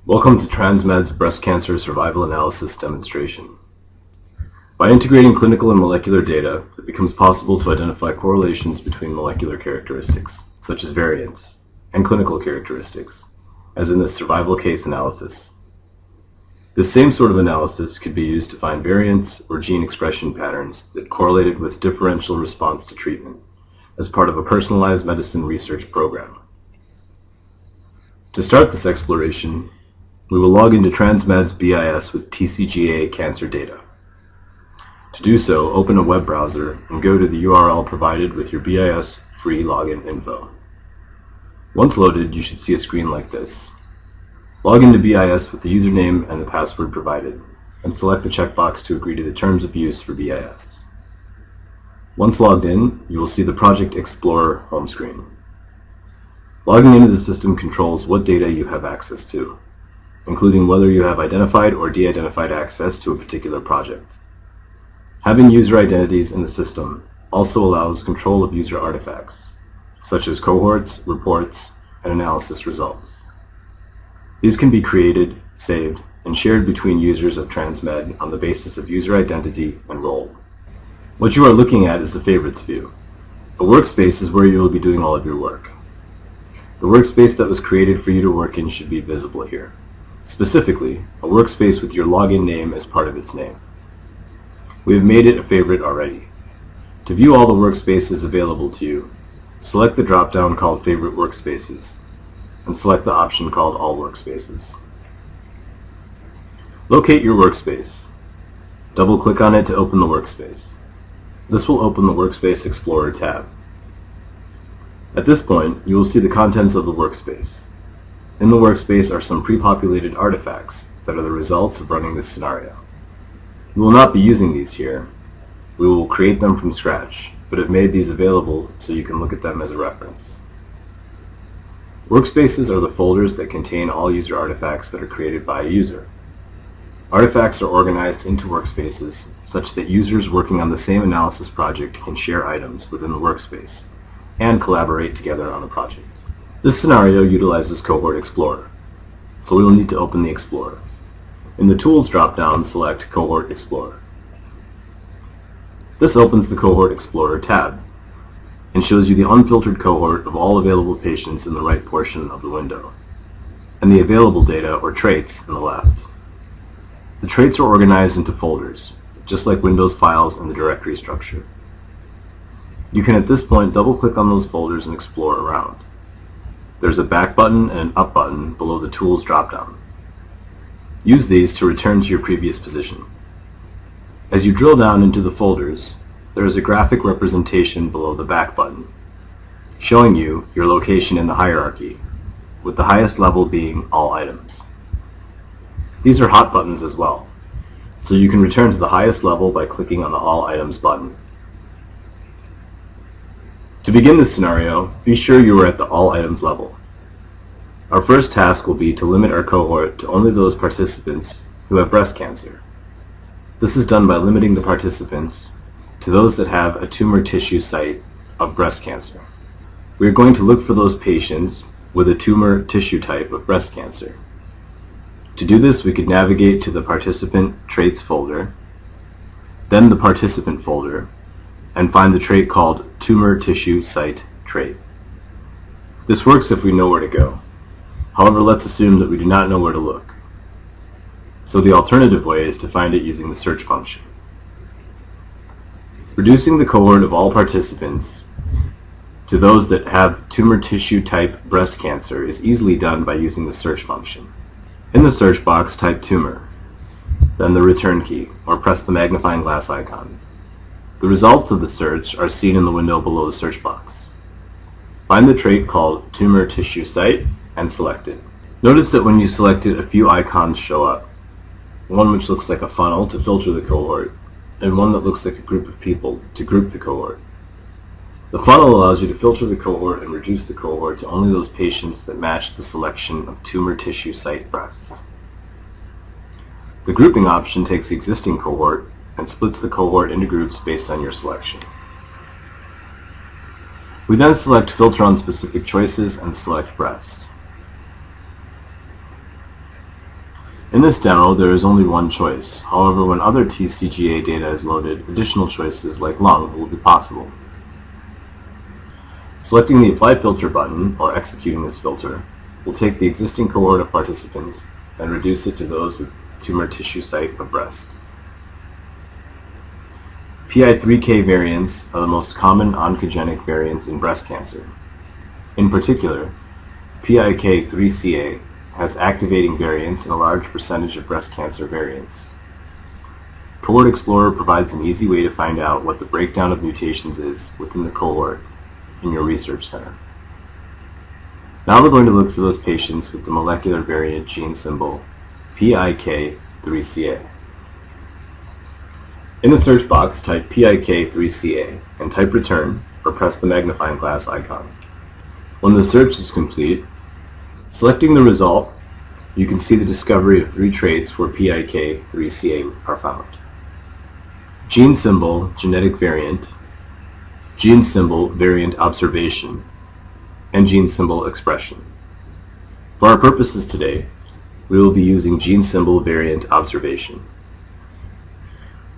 Welcome to Transmed's Breast Cancer Survival Analysis demonstration. By integrating clinical and molecular data, it becomes possible to identify correlations between molecular characteristics, such as variants, and clinical characteristics, as in this survival case analysis. This same sort of analysis could be used to find variants or gene expression patterns that correlated with differential response to treatment as part of a personalized medicine research program. To start this exploration, we will log into Transmed's BIS with TCGA cancer data. To do so, open a web browser and go to the URL provided with your BIS free login info. Once loaded, you should see a screen like this. Log into BIS with the username and the password provided, and select the checkbox to agree to the terms of use for BIS. Once logged in, you will see the Project Explorer home screen. Logging into the system controls what data you have access to, including whether you have identified or de-identified access to a particular project. Having user identities in the system also allows control of user artifacts, such as cohorts, reports, and analysis results. These can be created, saved, and shared between users of Transmed on the basis of user identity and role. What you are looking at is the Favorites view. A workspace is where you will be doing all of your work. The workspace that was created for you to work in should be visible here. Specifically, a workspace with your login name as part of its name. We have made it a favorite already. To view all the workspaces available to you, select the drop-down called Favorite Workspaces, and select the option called All Workspaces. Locate your workspace. Double-click on it to open the workspace. This will open the Workspace Explorer tab. At this point, you will see the contents of the workspace. In the workspace are some pre-populated artifacts that are the results of running this scenario. We will not be using these here. We will create them from scratch, but have made these available so you can look at them as a reference. Workspaces are the folders that contain all user artifacts that are created by a user. Artifacts are organized into workspaces such that users working on the same analysis project can share items within the workspace and collaborate together on the project. This scenario utilizes Cohort Explorer, so we will need to open the Explorer. In the Tools drop-down, select Cohort Explorer. This opens the Cohort Explorer tab and shows you the unfiltered cohort of all available patients in the right portion of the window, and the available data or traits in the left. The traits are organized into folders, just like Windows files in the directory structure. You can at this point double-click on those folders and explore around. There's a back button and an up button below the Tools drop-down. Use these to return to your previous position. As you drill down into the folders, there is a graphic representation below the back button, showing you your location in the hierarchy, with the highest level being All Items. These are hot buttons as well, so you can return to the highest level by clicking on the All Items button. To begin this scenario, be sure you are at the All Items level. Our first task will be to limit our cohort to only those participants who have breast cancer. This is done by limiting the participants to those that have a tumor tissue site of breast cancer. We are going to look for those patients with a tumor tissue type of breast cancer. To do this, we could navigate to the Participant Traits folder, then the Participant folder, and find the trait called Tumor Tissue Site Trait. This works if we know where to go. However, let's assume that we do not know where to look. So the alternative way is to find it using the search function. Reducing the cohort of all participants to those that have tumor tissue type breast cancer is easily done by using the search function. In the search box, type tumor, then the return key, or press the magnifying glass icon. The results of the search are seen in the window below the search box. Find the trait called Tumor Tissue Site and select it. Notice that when you select it, a few icons show up. One which looks like a funnel to filter the cohort, and one that looks like a group of people to group the cohort. The funnel allows you to filter the cohort and reduce the cohort to only those patients that match the selection of tumor tissue site breast. The grouping option takes the existing cohort and splits the cohort into groups based on your selection. We then select Filter on Specific Choices and select Breast. In this demo, there is only one choice. However, when other TCGA data is loaded, additional choices like lung will be possible. Selecting the Apply Filter button, or executing this filter, will take the existing cohort of participants and reduce it to those with tumor tissue site of breast. PI3K variants are the most common oncogenic variants in breast cancer. In particular, PIK3CA has activating variants in a large percentage of breast cancer variants. Cohort Explorer provides an easy way to find out what the breakdown of mutations is within the cohort in your research center. Now we're going to look for those patients with the molecular variant gene symbol PIK3CA. In the search box, type PIK3CA and type return or press the magnifying glass icon. When the search is complete, selecting the result, you can see the discovery of 3 traits where PIK3CA are found: gene symbol genetic variant, gene symbol variant observation, and gene symbol expression. For our purposes today, we will be using gene symbol variant observation.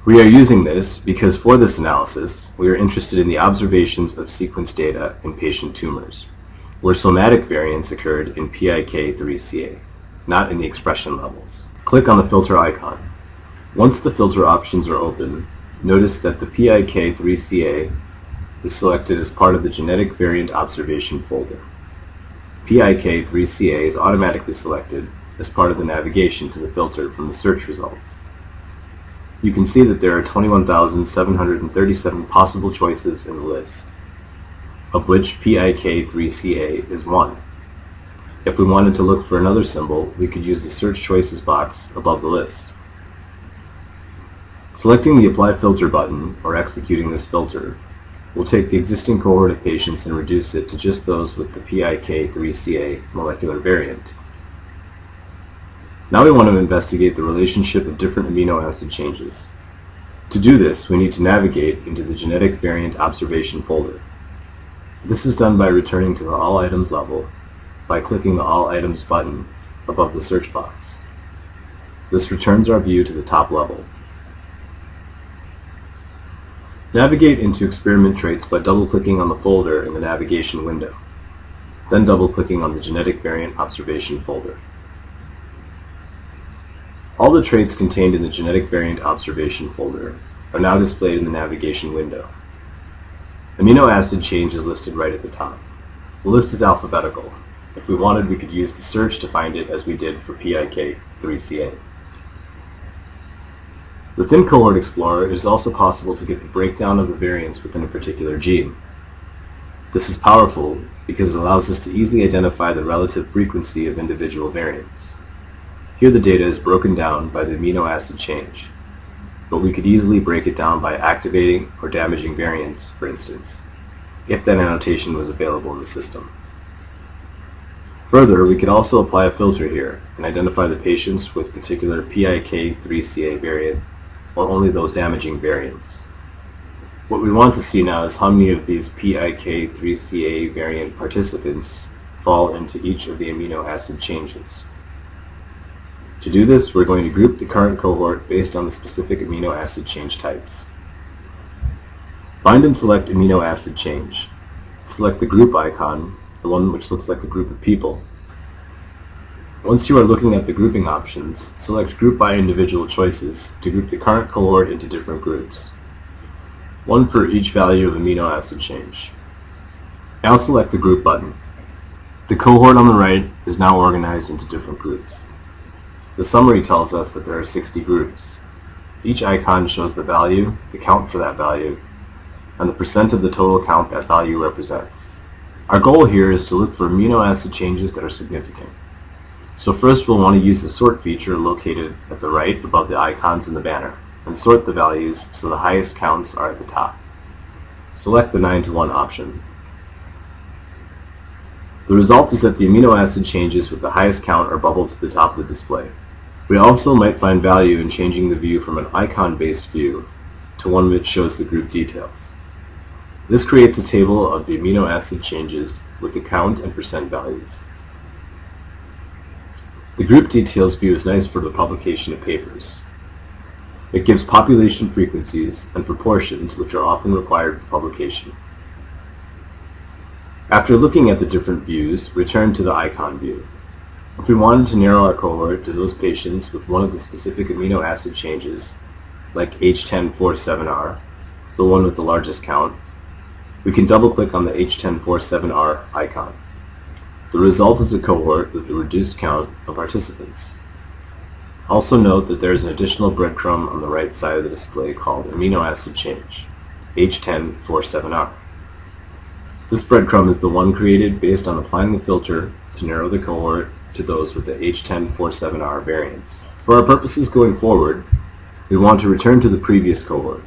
We are using this because for this analysis, we are interested in the observations of sequence data in patient tumors, where somatic variants occurred in PIK3CA, not in the expression levels. Click on the filter icon. Once the filter options are open, notice that the PIK3CA is selected as part of the genetic variant observation folder. PIK3CA is automatically selected as part of the navigation to the filter from the search results. You can see that there are 21,737 possible choices in the list, of which PIK3CA is one. If we wanted to look for another symbol, we could use the Search Choices box above the list. Selecting the Apply Filter button, or executing this filter, will take the existing cohort of patients and reduce it to just those with the PIK3CA molecular variant. Now we want to investigate the relationship of different amino acid changes. To do this, we need to navigate into the Genetic Variant Observation folder. This is done by returning to the All Items level by clicking the All Items button above the search box. This returns our view to the top level. Navigate into Experiment Traits by double-clicking on the folder in the navigation window, then double-clicking on the Genetic Variant Observation folder. All the traits contained in the Genetic Variant Observation folder are now displayed in the navigation window. Amino acid change is listed right at the top. The list is alphabetical. If we wanted, we could use the search to find it as we did for PIK3CA. Within Cohort Explorer, it is also possible to get the breakdown of the variants within a particular gene. This is powerful because it allows us to easily identify the relative frequency of individual variants. Here the data is broken down by the amino acid change, but we could easily break it down by activating or damaging variants, for instance, if that annotation was available in the system. Further, we could also apply a filter here and identify the patients with particular PIK3CA variant or only those damaging variants. What we want to see now is how many of these PIK3CA variant participants fall into each of the amino acid changes. To do this, we're going to group the current cohort based on the specific amino acid change types. Find and select amino acid change. Select the group icon, the one which looks like a group of people. Once you are looking at the grouping options, select Group by Individual Choices to group the current cohort into different groups, one for each value of amino acid change. Now select the Group button. The cohort on the right is now organized into different groups. The summary tells us that there are 60 groups. Each icon shows the value, the count for that value, and the percent of the total count that value represents. Our goal here is to look for amino acid changes that are significant. So first we'll want to use the sort feature located at the right above the icons in the banner and sort the values so the highest counts are at the top. Select the 9-to-1 option. The result is that the amino acid changes with the highest count are bubbled to the top of the display. We also might find value in changing the view from an icon-based view to one which shows the group details. This creates a table of the amino acid changes with the count and percent values. The group details view is nice for the publication of papers. It gives population frequencies and proportions which are often required for publication. After looking at the different views, return to the icon view. If we wanted to narrow our cohort to those patients with one of the specific amino acid changes, like H1047R, the one with the largest count, we can double-click on the H1047R icon. The result is a cohort with the reduced count of participants. Also note that there is an additional breadcrumb on the right side of the display called amino acid change, H1047R. This breadcrumb is the one created based on applying the filter to narrow the cohort to those with the H1047R variants. For our purposes going forward, we want to return to the previous cohort.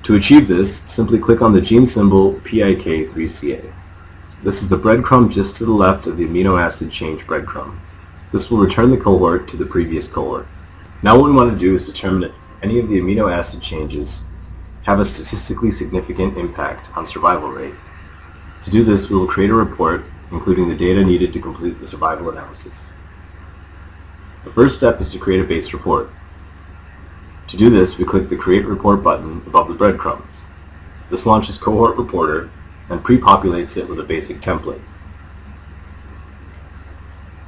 To achieve this, simply click on the gene symbol PIK3CA. This is the breadcrumb just to the left of the amino acid change breadcrumb. This will return the cohort to the previous cohort. Now what we want to do is determine if any of the amino acid changes have a statistically significant impact on survival rate. To do this, we will create a report including the data needed to complete the survival analysis. The first step is to create a base report. To do this, we click the Create Report button above the breadcrumbs. This launches Cohort Reporter and pre-populates it with a basic template.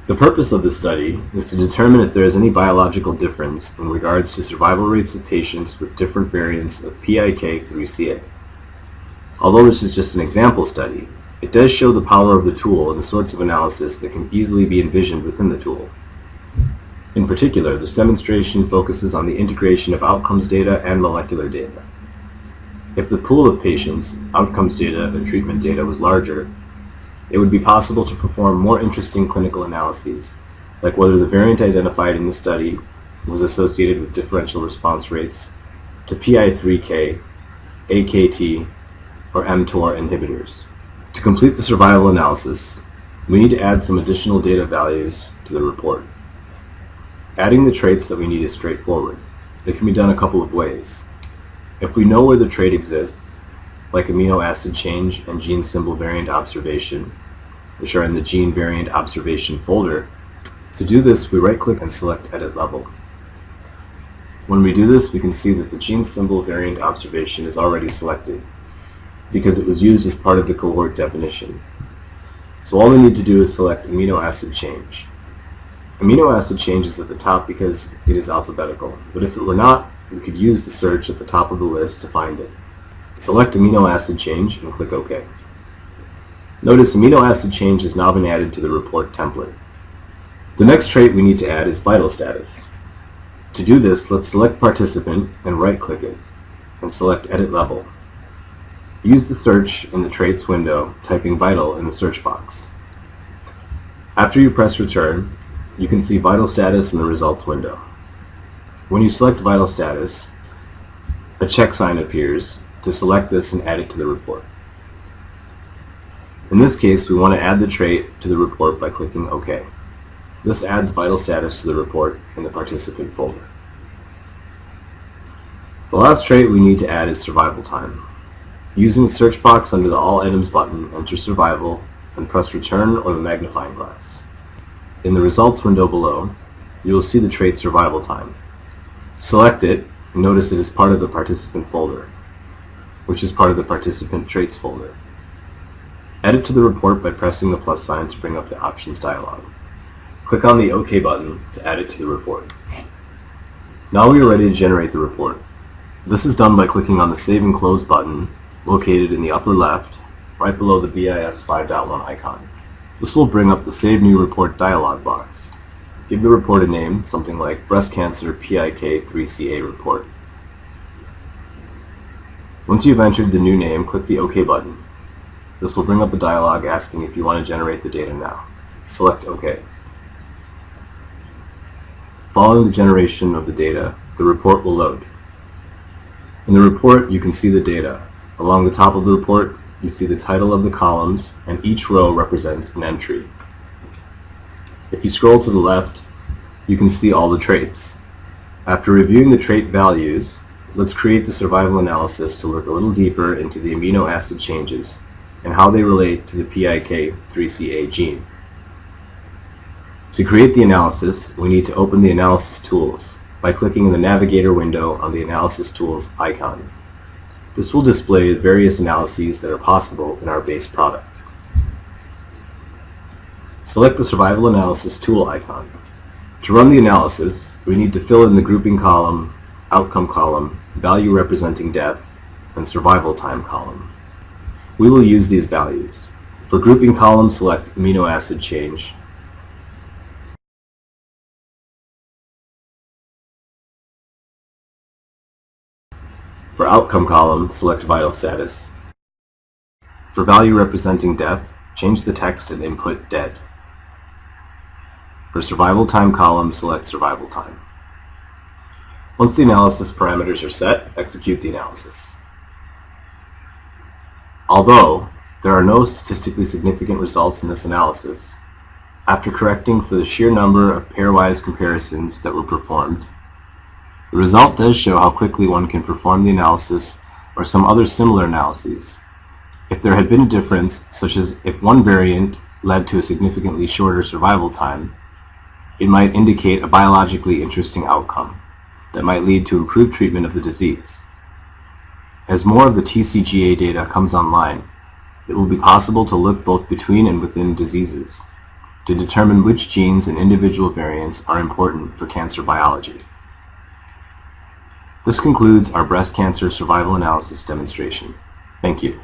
The purpose of this study is to determine if there is any biological difference in regards to survival rates of patients with different variants of PIK3CA. Although this is just an example study, it does show the power of the tool and the sorts of analysis that can easily be envisioned within the tool. In particular, this demonstration focuses on the integration of outcomes data and molecular data. If the pool of patients, outcomes data, and treatment data was larger, it would be possible to perform more interesting clinical analyses, like whether the variant identified in the study was associated with differential response rates to PI3K, AKT, or mTOR inhibitors. To complete the survival analysis, we need to add some additional data values to the report. Adding the traits that we need is straightforward. It can be done a couple of ways. If we know where the trait exists, like amino acid change and gene symbol variant observation, which are in the gene variant observation folder, to do this we right-click and select Edit Level. When we do this, we can see that the gene symbol variant observation is already selected because it was used as part of the cohort definition. So all we need to do is select amino acid change. Amino acid change is at the top because it is alphabetical, but if it were not, we could use the search at the top of the list to find it. Select amino acid change and click OK. Notice amino acid change has now been added to the report template. The next trait we need to add is vital status. To do this, let's select participant and right-click it, and select Edit Level. Use the search in the traits window, typing vital in the search box. After you press return, you can see vital status in the results window. When you select vital status, a check sign appears to select this and add it to the report. In this case, we want to add the trait to the report by clicking OK. This adds vital status to the report in the participant folder. The last trait we need to add is survival time. Using the search box under the All Items button, enter survival and press return or the magnifying glass. In the results window below, you will see the trait survival time. Select it and notice it is part of the participant folder, which is part of the participant traits folder. Add it to the report by pressing the plus sign to bring up the options dialog. Click on the OK button to add it to the report. Now we are ready to generate the report. This is done by clicking on the Save and Close button located in the upper left, right below the BIS 5.1 icon. This will bring up the Save New Report dialog box. Give the report a name, something like Breast Cancer PIK3CA Report. Once you've entered the new name, click the OK button. This will bring up a dialog asking if you want to generate the data now. Select OK. Following the generation of the data, the report will load. In the report, you can see the data. Along the top of the report, you see the title of the columns, and each row represents an entry. If you scroll to the left, you can see all the traits. After reviewing the trait values, let's create the survival analysis to look a little deeper into the amino acid changes and how they relate to the PIK3CA gene. To create the analysis, we need to open the Analysis Tools by clicking in the Navigator window on the Analysis Tools icon. This will display the various analyses that are possible in our base product. Select the Survival Analysis tool icon. To run the analysis, we need to fill in the grouping column, outcome column, value representing death, and survival time column. We will use these values. For grouping column, select amino acid change. For outcome column, select vital status. For value representing death, change the text and input dead. For survival time column, select survival time. Once the analysis parameters are set, execute the analysis. Although there are no statistically significant results in this analysis, after correcting for the sheer number of pairwise comparisons that were performed, the result does show how quickly one can perform the analysis or some other similar analyses. If there had been a difference, such as if one variant led to a significantly shorter survival time, it might indicate a biologically interesting outcome that might lead to improved treatment of the disease. As more of the TCGA data comes online, it will be possible to look both between and within diseases to determine which genes and individual variants are important for cancer biology. This concludes our breast cancer survival analysis demonstration. Thank you.